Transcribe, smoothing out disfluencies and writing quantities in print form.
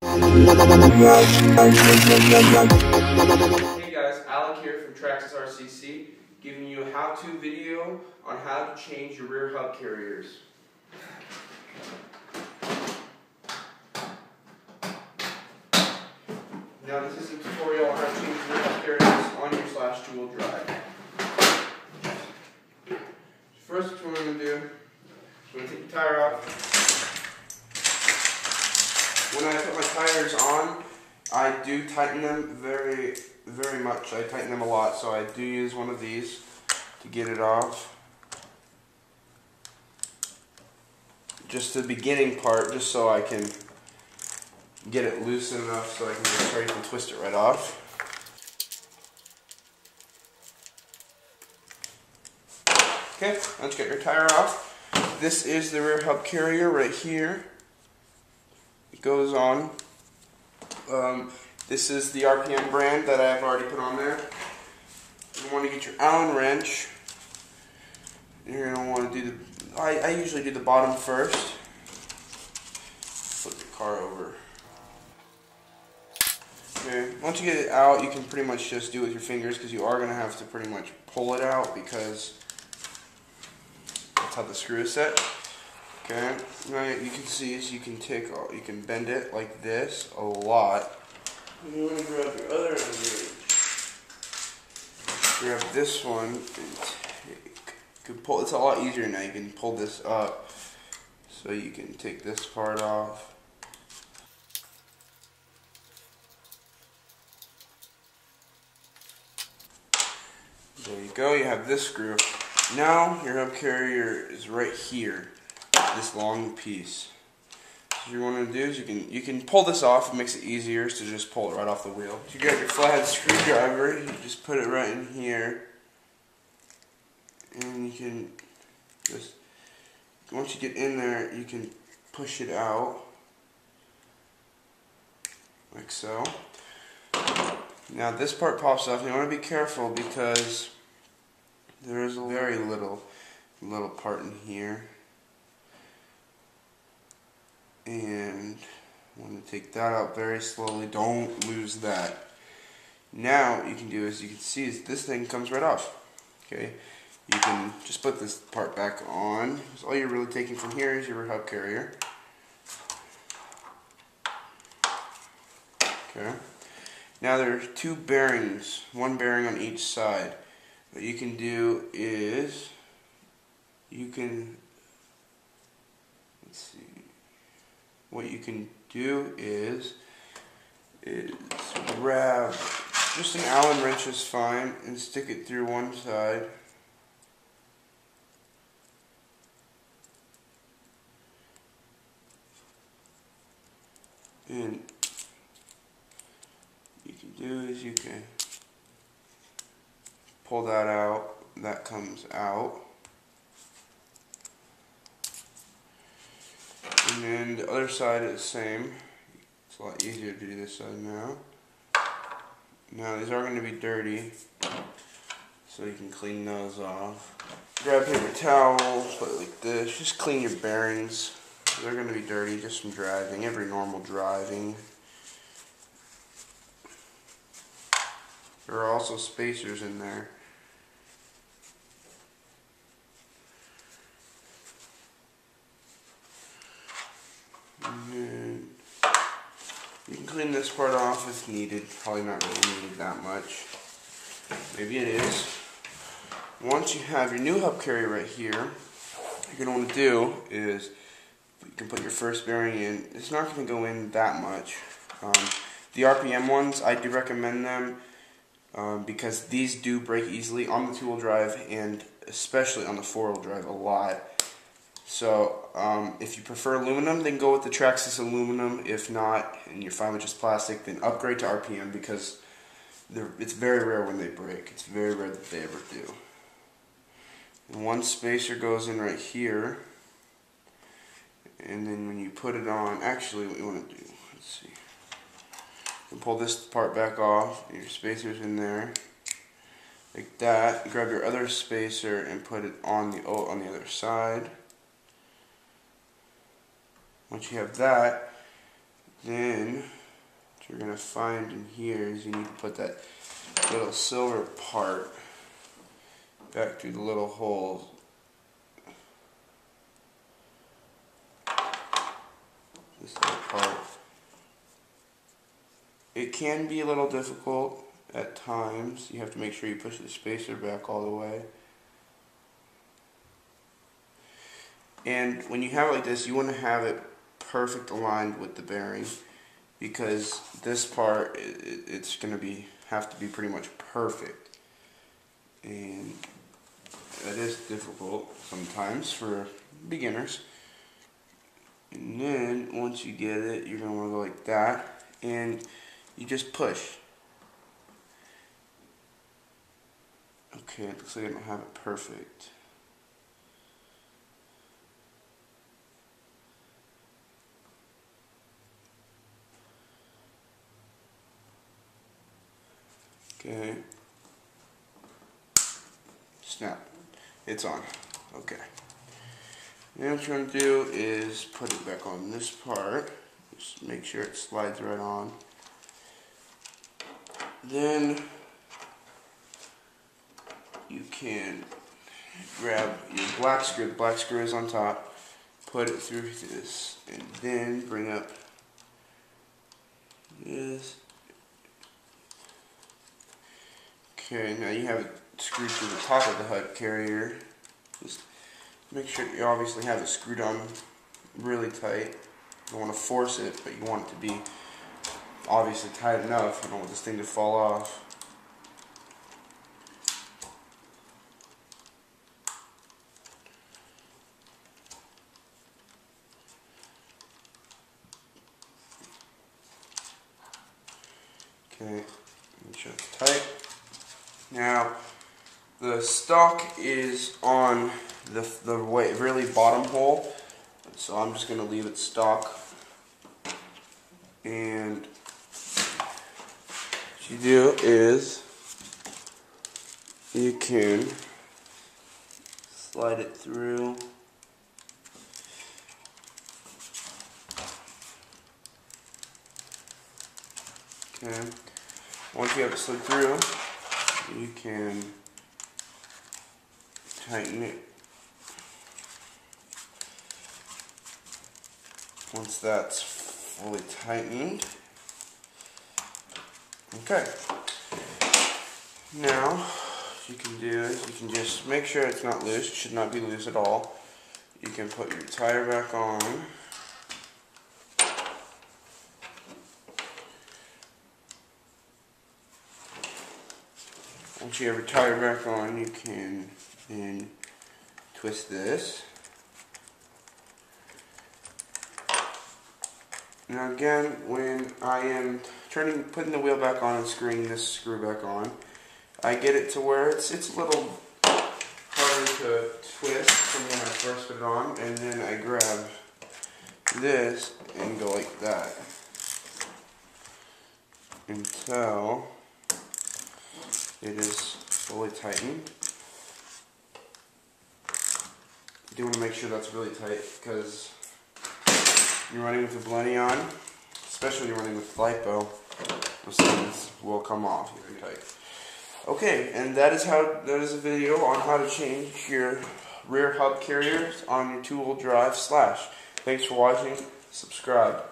Hey guys, Alec here from Traxxas RCC, giving you a how-to video on how to change your rear hub carriers. Now this is a tutorial on how to change rear hub carriers on your Slash two-wheel drive. First, what we're going to do is we're going to take the tire off. When I put my tires on, I do tighten them very much. I tighten them a lot, so I do use one of these to get it off. Just the beginning part, just so I can get it loose enough so I can just start to twist it right off. Okay, let's get your tire off. This is the rear hub carrier right here. It goes on. This is the RPM brand that I've already put on there. You want to get your Allen wrench. You're going to want to do the, I usually do the bottom first. Flip the car over. Okay, once you get it out, you can pretty much just do it with your fingers because you are going to have to pretty much pull it out because that's how the screw is set. Okay, now you can see is you can you can bend it like this a lot. And you want to grab your other end of it. Grab this one and take. You can pull. It's a lot easier now. You can pull this up, so you can take this part off. There you go. You have this screw. Now your hub carrier is right here. This long piece. So what you want to do is you can pull this off. It makes it easier to just pull it right off the wheel. So you got your flathead screwdriver. You just put it right in here, and you can just once you get in there, you can push it out like so. Now this part pops off. You want to be careful because there is a very little part in here. And I want to take that out very slowly. Don't lose that. Now what you can do is you can see is this thing comes right off. Okay, you can just put this part back on. So all you're really taking from here is your rear hub carrier. Okay. Now there's two bearings, one bearing on each side. What you can do is you can What you can do is grab just an Allen wrench is fine and stick it through one side. And you can do is you can pull that out. That comes out. And then the other side is the same. It's a lot easier to do this side now. Now these are going to be dirty, so you can clean those off. Grab a paper towel, put it like this. Just clean your bearings. They're going to be dirty just from driving, every normal driving. There are also spacers in there. And then you can clean this part off if needed. Probably not really needed that much. Maybe it is. Once you have your new hub carrier right here, what you're going to want to do is you can put your first bearing in. It's not going to go in that much. The RPM ones, I do recommend them because these do break easily on the two-wheel drive and especially on the four-wheel drive a lot. So if you prefer aluminum, then go with the Traxxas aluminum. If not, and you're fine with just plastic, then upgrade to RPM because it's very rare when they break. It's very rare that they ever do. And one spacer goes in right here. And then when you put it on, actually what you want to do, let's see. You can pull this part back off, your spacer's in there. Like that. Grab your other spacer and put it on the other side. Once you have that, Then what you're going to find in here is you need to put that little silver part back through the little holes. This little part. It can be a little difficult at times. You have to make sure you push the spacer back all the way. And when you have it like this, you want to have it perfect aligned with the bearing, because this part, it's going to have to be pretty much perfect. And that is difficult sometimes for beginners. And then once you get it, you're going to want to go like that, and you just push. Okay, it looks like I don't have it perfect. Okay. Snap. It's on. Okay. Now what you're going to do is put it back on this part. Just make sure it slides right on. Then you can grab your black screw. The black screw is on top. Put it through this, and then bring up this. Okay, now you have it screwed to the top of the HUD carrier. Just make sure you obviously have it screwed on really tight. You don't want to force it, but you want it to be obviously tight enough. You don't want this thing to fall off. Okay, make sure it's tight. Now, the stock is on the really bottom hole, so I'm just going to leave it stock. And what you do is you can slide it through. Okay. Once you have it slid through, you can tighten it. Once that's fully tightened. Okay. Now, what you can do is you can just make sure it's not loose. It should not be loose at all. You can put your tire back on. Once you have your tire back on, you can then twist this. Now again, when I am putting the wheel back on and screwing this screw back on, I get it to where it's a little harder to twist from when I first put it on, and then I grab this and go like that until it is fully tightened. You do want to make sure that's really tight, because you're running with the Blenny on, especially when you're running with LiPo, those things will come off very tight. Okay, and that is a video on how to change your rear hub carriers on your 2-wheel drive Slash. Thanks for watching. Subscribe.